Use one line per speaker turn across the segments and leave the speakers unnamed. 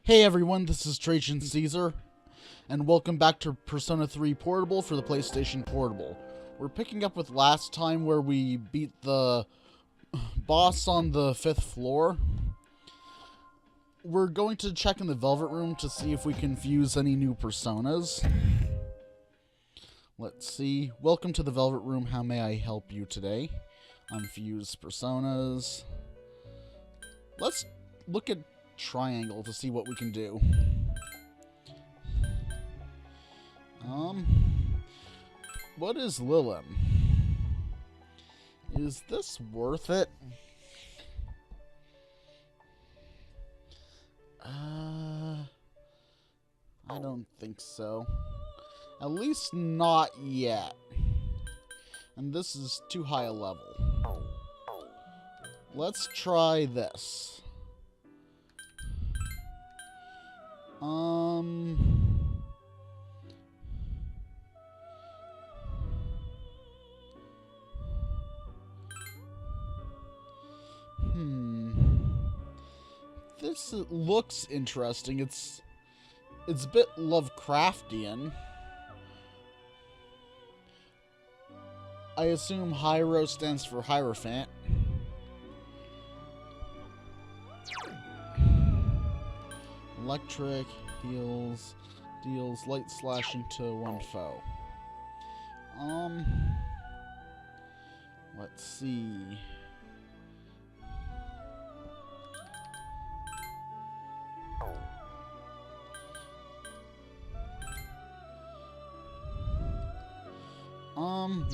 Hey everyone, this is Trajan Caesar, and welcome back to Persona 3 Portable for the PlayStation Portable. We're picking up with last time where we beat the boss on the 5th floor. We're going to check in the Velvet Room to see if we can fuse any new personas. Let's see. Welcome to the Velvet Room. How may I help you today? Unfused personas. Let's look at Triangle to see what we can do. What is Lilim? Is this worth it? I don't think so. At least not yet. And this is too high a level. Let's try this. This looks interesting. It's a bit Lovecraftian. I assume Hyro stands for Hierophant. Electric deals light slash into one foe. Let's see.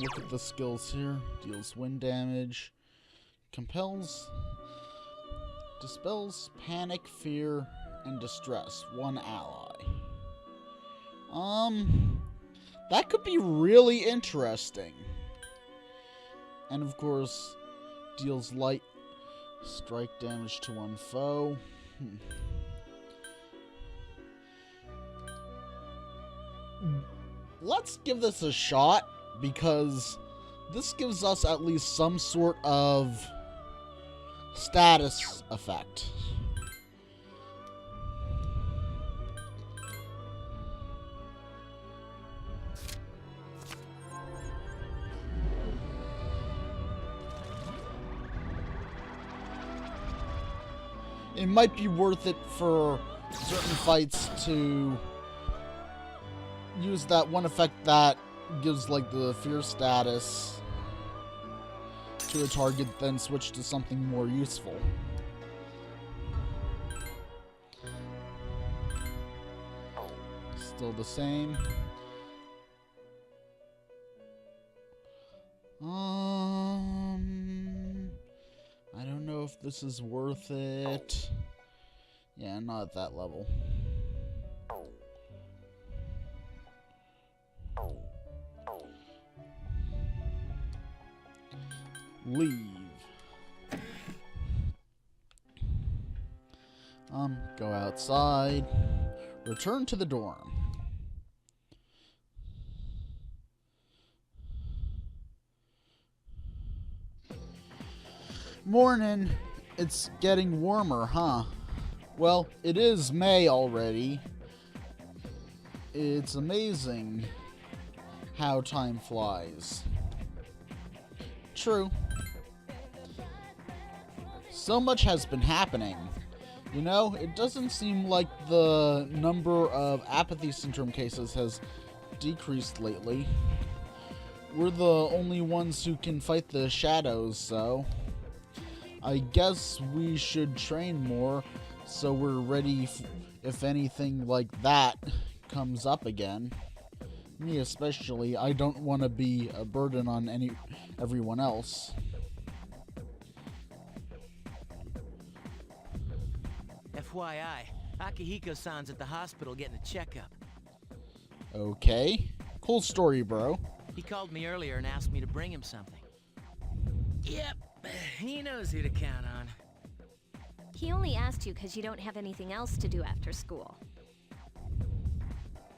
Look at the skills here. Deals wind damage. Dispels panic, fear, and distress. One ally. That could be really interesting. And of course, deals light strike damage to one foe. Let's give this a shot, because this gives us at least some sort of status effect. It might be worth it for certain fights to use that one effect that gives like the fear status to a target, then switch to something more useful. Still the same. I don't know if this is worth it. Yeah, not at that level. Leave. Go outside. Return to the dorm. Morning. It's getting warmer, huh? Well, it is May already. It's amazing how time flies. True. So much has been happening. You know, it doesn't seem like the number of apathy syndrome cases has decreased lately. We're the only ones who can fight the shadows, so I guess we should train more so we're ready if anything like that comes up again. Me especially, I don't want to be a burden on everyone else.
FYI, Akihiko-san's at the hospital getting a checkup.
Okay. Cool story, bro.
He called me earlier and asked me to bring him something. Yep, he knows who to count on.
He only asked you because you don't have anything else to do after school.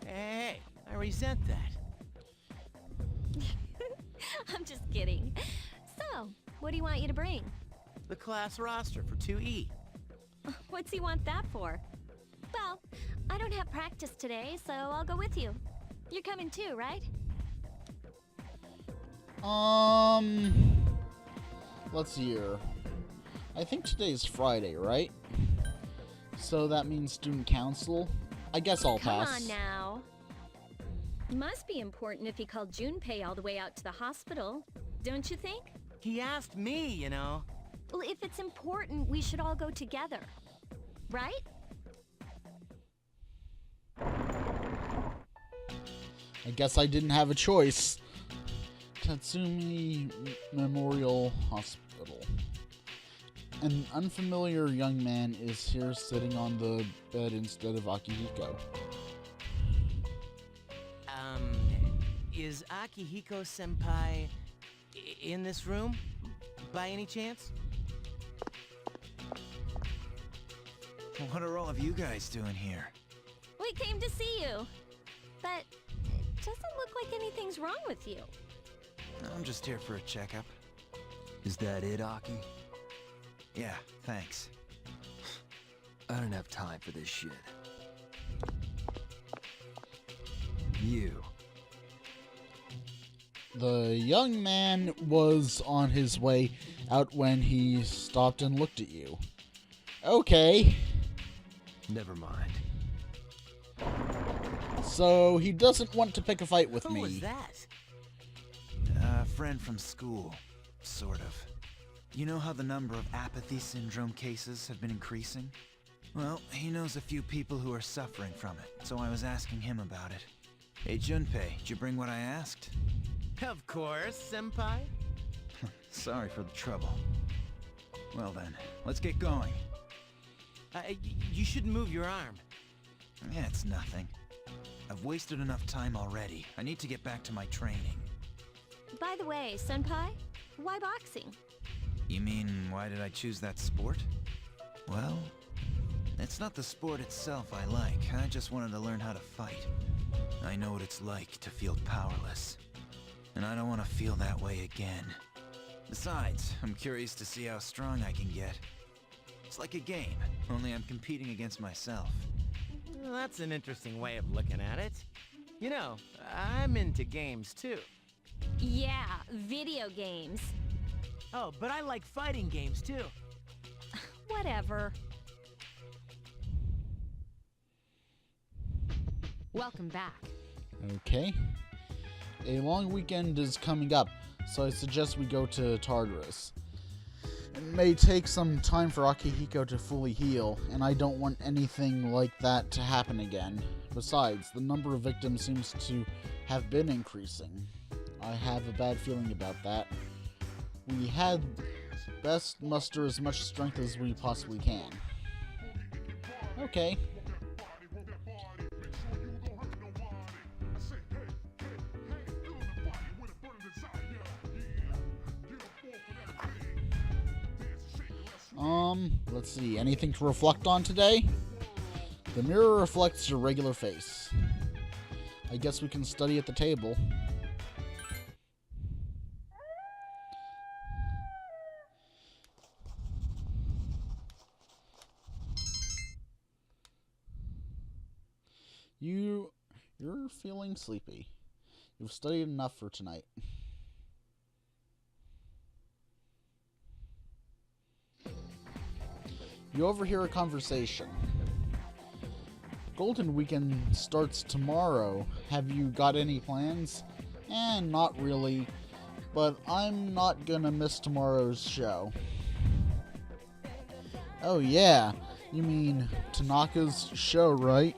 Hey, I resent that.
I'm just kidding. So, what do you want you to bring?
The class roster for 2E.
What's he want that for? Well, I don't have practice today, so I'll go with you. You're coming too, right?
Let's see here. I think today's Friday, right? So that means student council. I guess I'll pass.
Come on now. Must be important if he called Junpei all the way out to the hospital, don't you think?
He asked me, you know.
Well, if it's important, we should all go together. Right?
I guess I didn't have a choice. Tatsumi Memorial Hospital. An unfamiliar young man is here sitting on the bed instead of Akihiko.
Is Akihiko-senpai in this room, by any chance?
What are all of you guys doing here?
We came to see you. But it doesn't look like anything's wrong with you.
I'm just here for a checkup.
Is that it, Aki?
Yeah, thanks.
I don't have time for this shit. You.
The young man was on his way out when he stopped and looked at you. Okay.
Never mind.
So he doesn't want to pick a fight with
Who
me.
was that?
A friend from school, sort of. You know how the number of apathy syndrome cases have been increasing? Well, he knows a few people who are suffering from it, so I was asking him about it. Hey Junpei, did you bring what I asked?
Of course, senpai.
Sorry for the trouble. Well then, let's get going.
You shouldn't move your arm.
Yeah, it's nothing. I've wasted enough time already. I need to get back to my training.
By the way, Senpai, why boxing?
You mean, why did I choose that sport? Well, it's not the sport itself I like. I just wanted to learn how to fight. I know what it's like to feel powerless. And I don't want to feel that way again. Besides, I'm curious to see how strong I can get. It's like a game, only I'm competing against myself.
Well, that's an interesting way of looking at it. You know, I'm into games too.
Yeah, video games.
Oh, but I like fighting games too.
Whatever.
Welcome back.
Okay. A long weekend is coming up, so I suggest we go to Tartarus. It may take some time for Akihiko to fully heal, and I don't want anything like that to happen again. Besides, the number of victims seems to have been increasing. I have a bad feeling about that. We had best muster as much strength as we possibly can. Okay. Let's see. Anything to reflect on today? The mirror reflects your regular face. I guess we can study at the table. You're feeling sleepy. You've studied enough for tonight. You overhear a conversation. Golden Weekend starts tomorrow. Have you got any plans? Not really. But I'm not gonna miss tomorrow's show. Oh yeah, you mean Tanaka's show, right?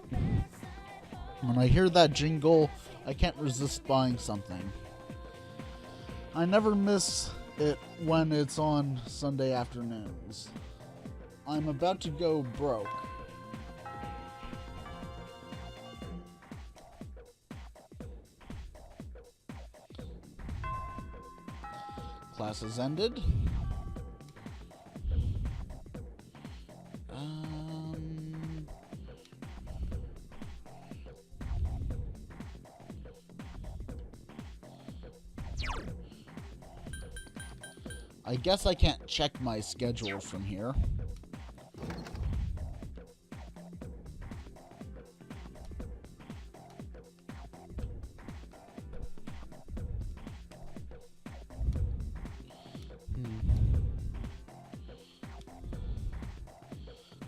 When I hear that jingle, I can't resist buying something. I never miss it when it's on Sunday afternoons. I'm about to go broke. Class has ended. I guess I can't check my schedule from here.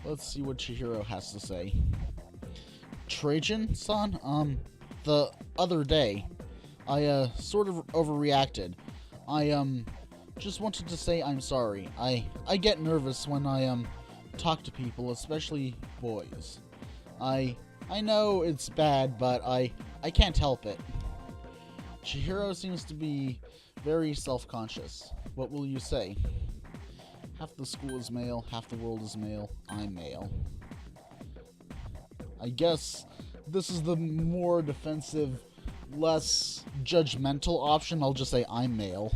Let's see what Chihiro has to say. Trajan-san, the other day, I, sort of overreacted. I, just wanted to say I'm sorry. I get nervous when I, talk to people, especially boys. I know it's bad, but I can't help it. Chihiro seems to be very self-conscious. What will you say? Half the school is male, half the world is male. I'm male. I guess this is the more defensive, less judgmental option. I'll just say I'm male.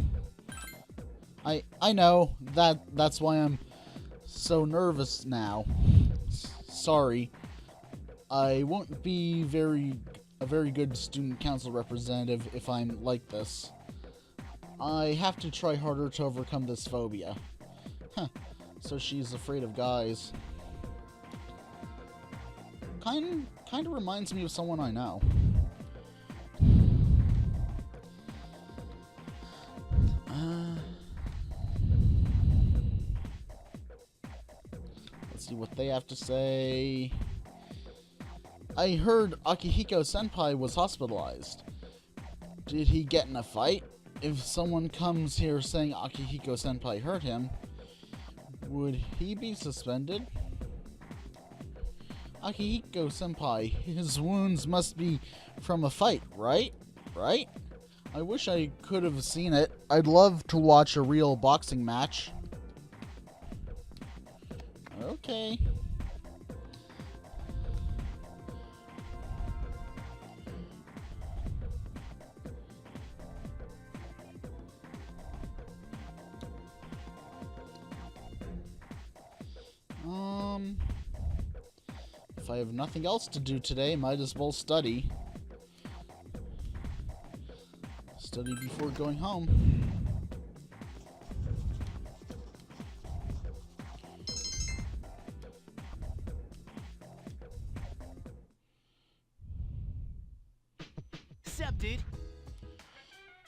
I know that's why I'm so nervous now. Sorry. I won't be a very good student council representative if I'm like this. I have to try harder to overcome this phobia. Huh. So she's afraid of guys. Kind of reminds me of someone I know. Let's see what they have to say. I heard Akihiko-senpai was hospitalized. Did he get in a fight? If someone comes here saying Akihiko-senpai hurt him, would he be suspended? Akihiko-senpai, his wounds must be from a fight, right? Right? I wish I could have seen it. I'd love to watch a real boxing match. Okay. If I have nothing else to do today, might as well study. Study before going home.
Sup, dude?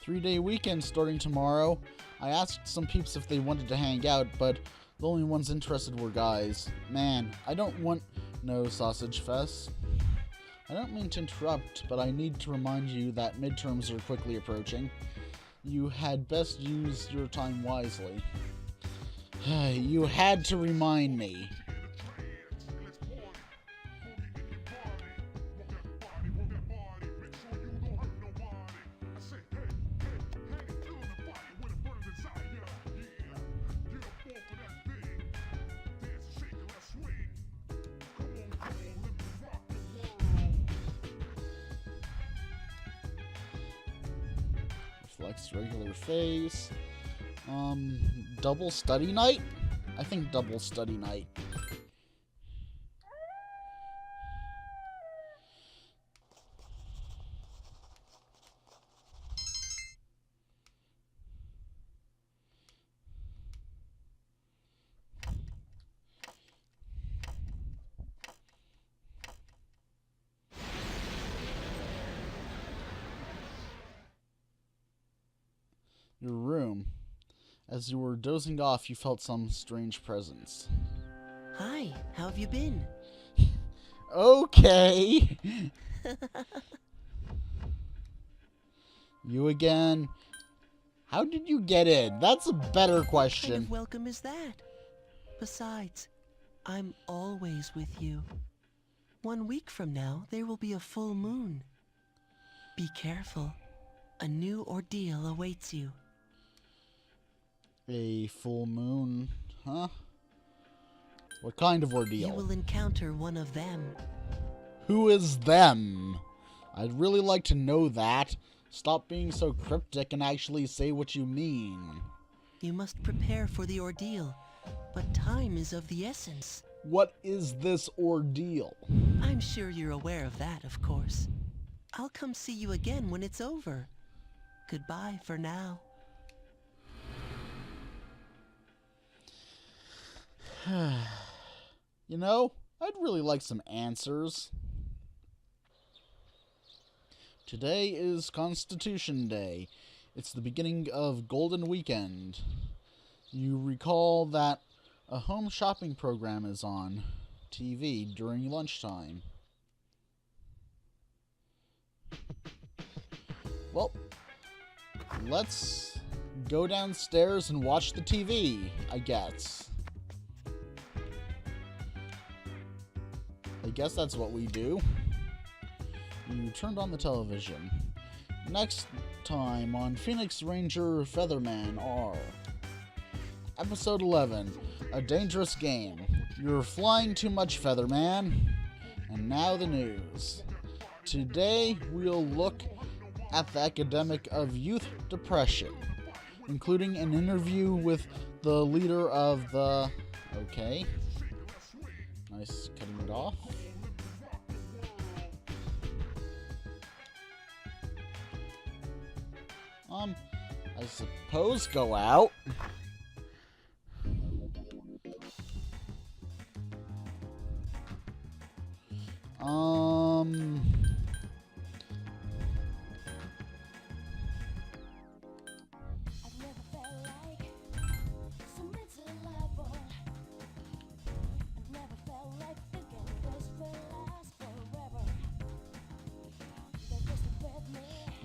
3-day weekend starting tomorrow. I asked some peeps if they wanted to hang out, but the only ones interested were guys. Man, I don't want no sausage fest. I don't mean to interrupt, but I need to remind you that midterms are quickly approaching. You had best use your time wisely. You had to remind me. Reflects regular face. Double study night? I think double study night. Your room. As you were dozing off, you felt some strange presence.
Hi, how have you been?
Okay. You again? How did you get in? That's a better
What kind
question.
of welcome is that? Besides, I'm always with you. 1 week from now, there will be a full moon. Be careful. A new ordeal awaits you.
A full moon, huh? What kind of ordeal?
You will encounter one of them.
Who is them? I'd really like to know that. Stop being so cryptic and actually say what you mean.
You must prepare for the ordeal, but time is of the essence.
What is this ordeal?
I'm sure you're aware of that, of course. I'll come see you again when it's over. Goodbye for now.
You know, I'd really like some answers. Today is Constitution Day. It's the beginning of Golden Weekend. You recall that a home shopping program is on. TV during lunchtime. Well, let's go downstairs and watch the TV, I guess. I guess that's what we do. You turned on the television. Next time on Phoenix Ranger Featherman R. Episode 11, A Dangerous Game. You're flying too much, Featherman. And now the news. Today we'll look at the epidemic of youth depression, including an interview with the leader of the... Okay. Nice cutting it off. I suppose go out.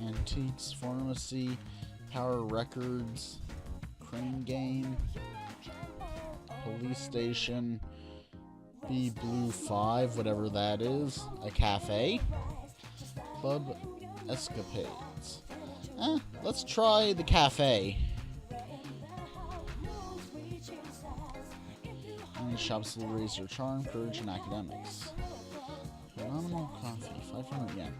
Antiques Pharmacy, Power Records, Crane Game, Police Station, B Blue 5, whatever that is, a cafe, Club Escapades. Let's try the cafe. And shops will raise your charm, courage, and academics. Phenomenal coffee, 500 yen.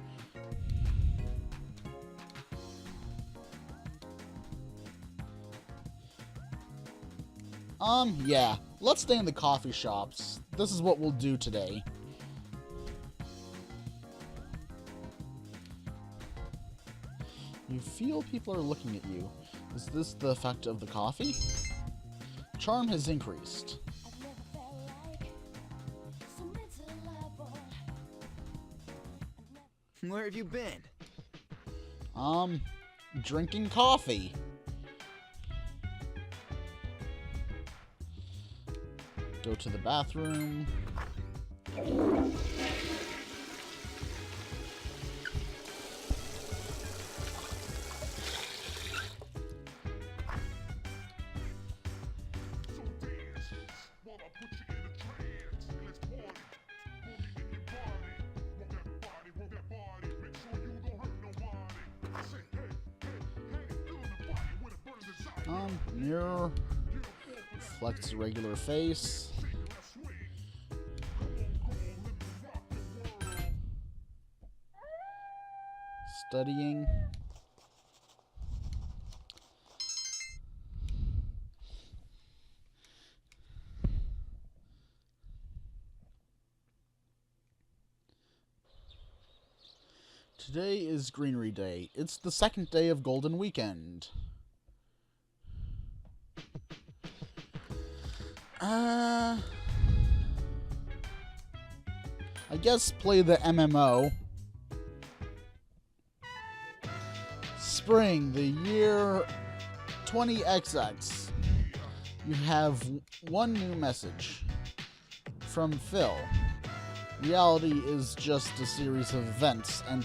Yeah. Let's stay in the coffee shops. This is what we'll do today. You feel people are looking at you. Is this the effect of the coffee? Charm has increased.
Where have you been?
Drinking coffee. Go to the bathroom. Mirror reflects a regular face. Studying. Today is Greenery Day. It's the second day of Golden Weekend. I guess play the MMO. Spring, the year 20XX. You have one new message from Phil. Reality is just a series of events and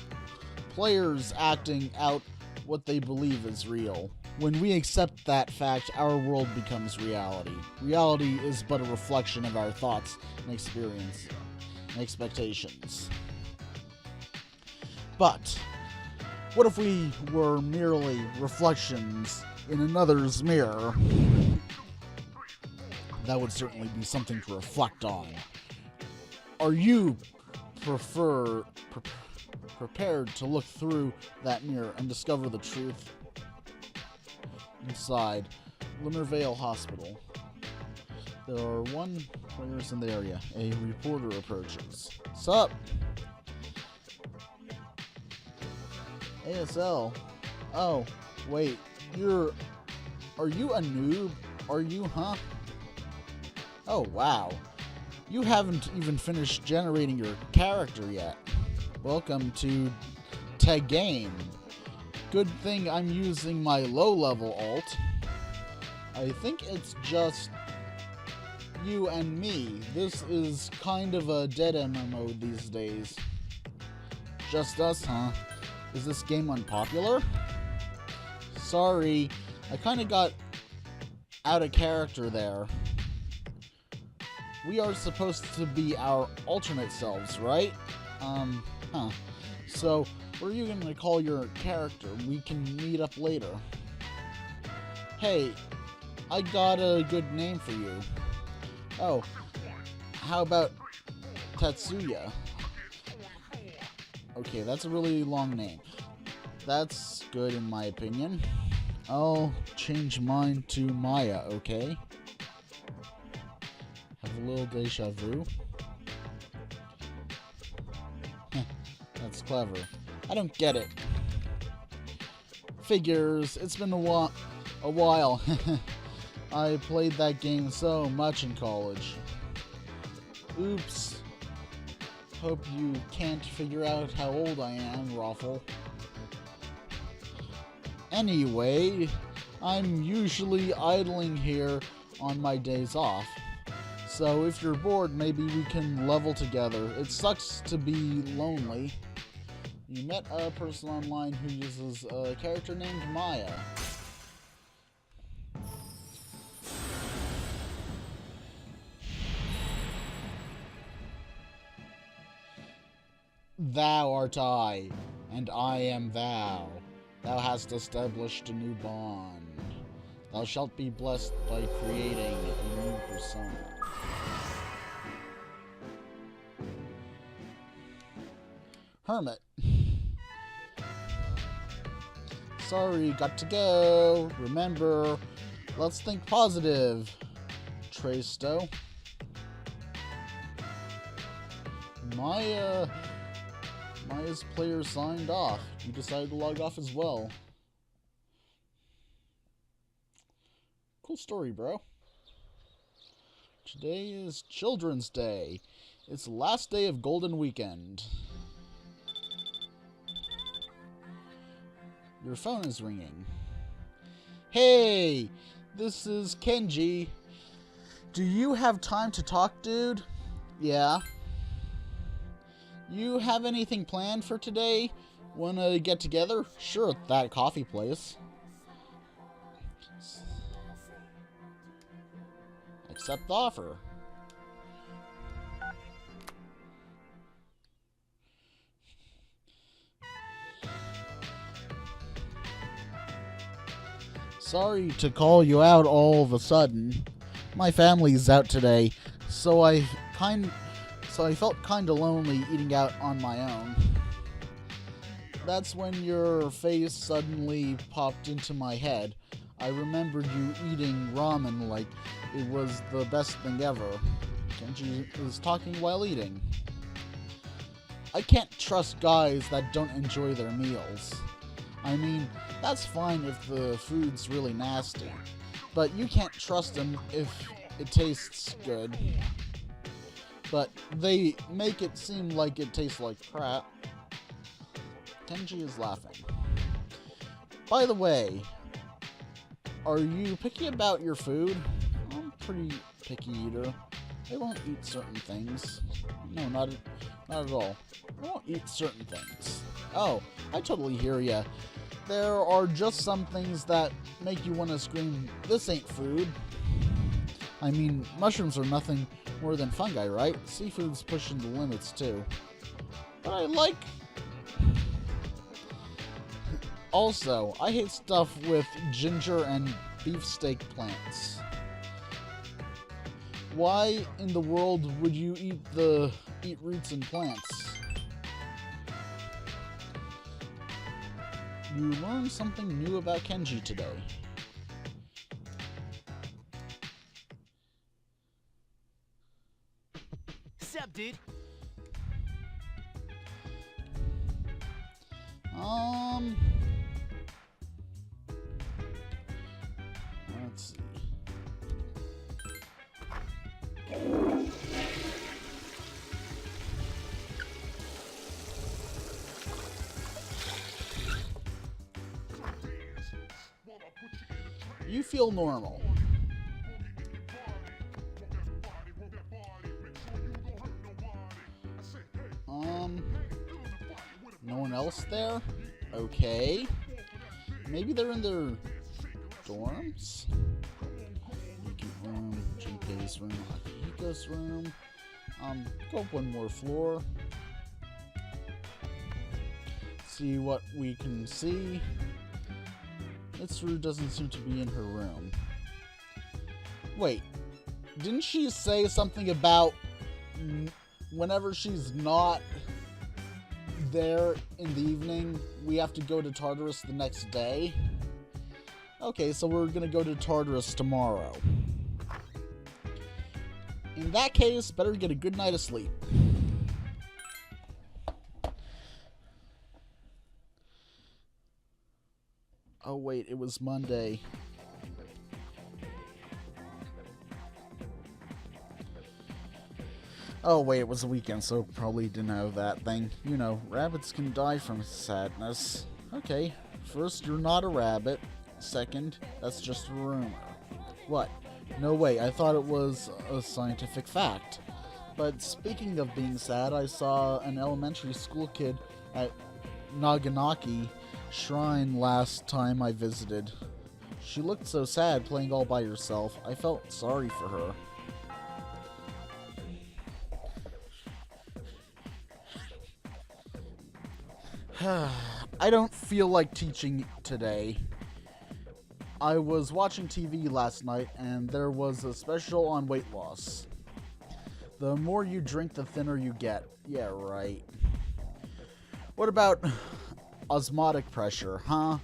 players acting out what they believe is real. When we accept that fact, our world becomes reality. Reality is but a reflection of our thoughts and experience and expectations. But what if we were merely reflections in another's mirror? That would certainly be something to reflect on. Are you prepared to look through that mirror and discover the truth? Inside Limmervale Hospital, there are one players in the area. A reporter approaches. Sup? ASL. Oh, wait. Are you a noob? Are you, huh? Oh, wow. You haven't even finished generating your character yet. Welcome to Tag Game. Good thing I'm using my low-level alt. I think it's just you and me. This is kind of a dead MMO these days. Just us, huh? Is this game unpopular? Sorry, I kind of got out of character there. We are supposed to be our alternate selves, right? Huh. So, what are you gonna call your character? We can meet up later. Hey, I got a good name for you. Oh, how about Tatsuya? Okay, that's a really long name. That's good in my opinion. I'll change mine to Maya, okay? Have a little deja vu. That's clever. I don't get it. Figures. It's been a while. I played that game so much in college. Oops. Hope you can't figure out how old I am, Raffle. Anyway, I'm usually idling here on my days off. So if you're bored, maybe we can level together. It sucks to be lonely. You met a person online who uses a character named Maya. Thou art I, and I am thou. Thou hast established a new bond. Thou shalt be blessed by creating a new persona. Hermit. Sorry, got to go. Remember, let's think positive. Traisto. Maya's player signed off. You decided to log off as well. Cool story, bro. Today is Children's Day. It's the last day of Golden Weekend. Your phone is ringing. Hey, this is Kenji. Do you have time to talk, dude? Yeah. You have anything planned for today? Wanna get together? Sure, at that coffee place. Accept the offer. Sorry to call you out all of a sudden. My family's out today, so I felt kinda lonely eating out on my own. That's when your face suddenly popped into my head. I remembered you eating ramen like it was the best thing ever. Kenji was talking while eating. I can't trust guys that don't enjoy their meals. I mean, that's fine if the food's really nasty, but you can't trust them if it tastes good. But they make it seem like it tastes like crap. Kenji is laughing. By the way, are you picky about your food? I'm a pretty picky eater. I won't eat certain things. No, not at all. I won't eat certain things. Oh, I totally hear ya. There are just some things that make you want to scream, "This ain't food." I mean, mushrooms are nothing more than fungi, right? Seafood's pushing the limits too. But I like... Also, I hate stuff with ginger and beefsteak plants. Why in the world would you eat roots and plants? You learned something new about Kenji today.
Sup, dude?
Let's see. You feel normal. anyone else there? Okay. Maybe they're in their dorms? Yuki room, Junpei's room, Akihiko's room. Go up one more floor. See what we can see. Mitsuru doesn't seem to be in her room. Wait, didn't she say something about whenever she's not there in the evening, we have to go to Tartarus the next day? Okay, so we're gonna go to Tartarus tomorrow. In that case, better get a good night of sleep. Oh wait, it was Monday. Oh wait, it was a weekend, so probably didn't have that thing. You know, rabbits can die from sadness. Okay, first, you're not a rabbit. Second, that's just a rumor. What? No way, I thought it was a scientific fact. But speaking of being sad, I saw an elementary school kid at Naganaki Shrine last time I visited. She looked so sad playing all by herself. I felt sorry for her. I don't feel like teaching today. I was watching TV last night and there was a special on weight loss. The more you drink, the thinner you get. Yeah, right. What about osmotic pressure, huh?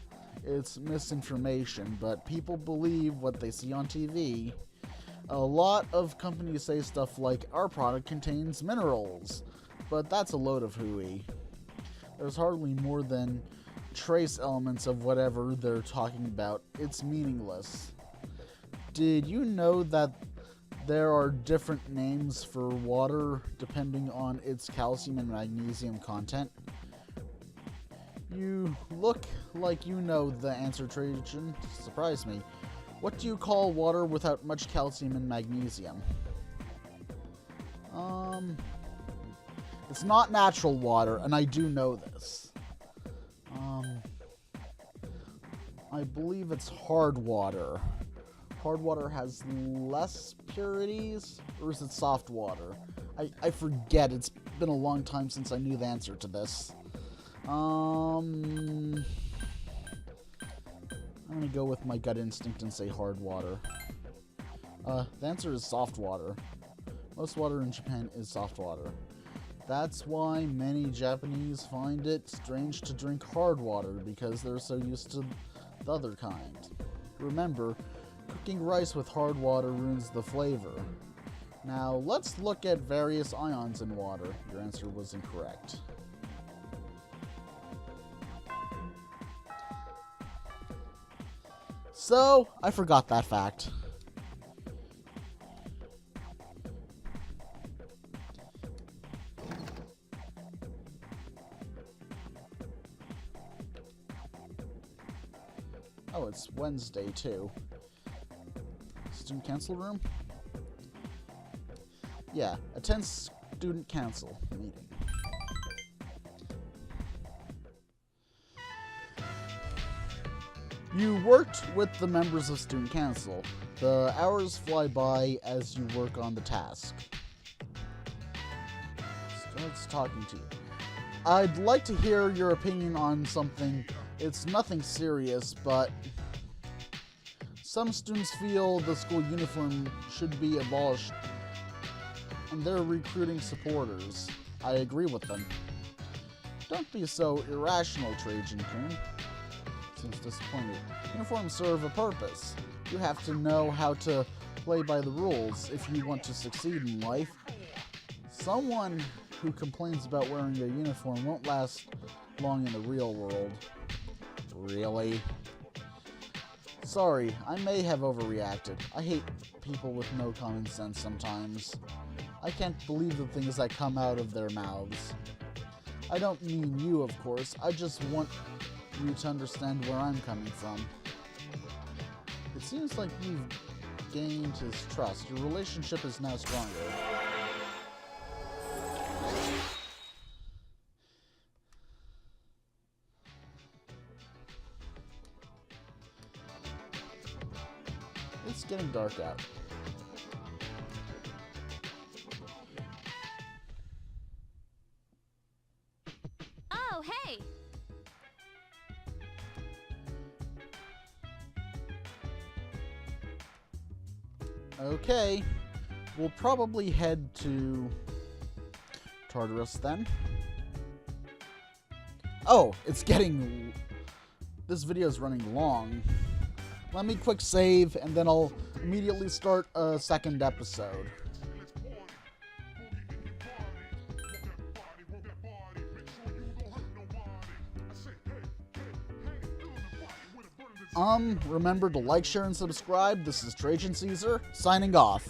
It's misinformation, but people believe what they see on TV. A lot of companies say stuff like, our product contains minerals, but that's a load of hooey. There's hardly more than trace elements of whatever they're talking about. It's meaningless. Did you know that there are different names for water depending on its calcium and magnesium content? You look like you know the answer, Trajan. Surprise me. What do you call water without much calcium and magnesium? It's not natural water, and I do know this. I believe it's hard water. Hard water has less purities, or is it soft water? I forget. It's been a long time since I knew the answer to this. I'm gonna go with my gut instinct and say hard water. The answer is soft water. Most water in Japan is soft water. That's why many Japanese find it strange to drink hard water, because they're so used to the other kind. Remember, cooking rice with hard water ruins the flavor. Now, let's look at various ions in water. Your answer was incorrect. So, I forgot that fact. Oh, it's Wednesday, too. Student council room? Yeah, attend student council meeting. You worked with the members of student council. The hours fly by as you work on the task. Starts talking to you. I'd like to hear your opinion on something. It's nothing serious, but some students feel the school uniform should be abolished, and they're recruiting supporters. I agree with them. Don't be so irrational, Trajan-kun. Seems disappointed. Uniforms serve a purpose. You have to know how to play by the rules if you want to succeed in life. Someone who complains about wearing a uniform won't last long in the real world. Really? Sorry, I may have overreacted. I hate people with no common sense sometimes. I can't believe the things that come out of their mouths. I don't mean you, of course. I just want you to understand where I'm coming from. It seems like you've gained his trust. Your relationship is now stronger. getting dark out.
Oh, hey!
Okay, we'll probably head to Tartarus then. Oh, it's getting... This video is running long. Let me quick save, and then I'll immediately start a second episode. Remember to like, share, and subscribe. This is Trajan Caesar, signing off.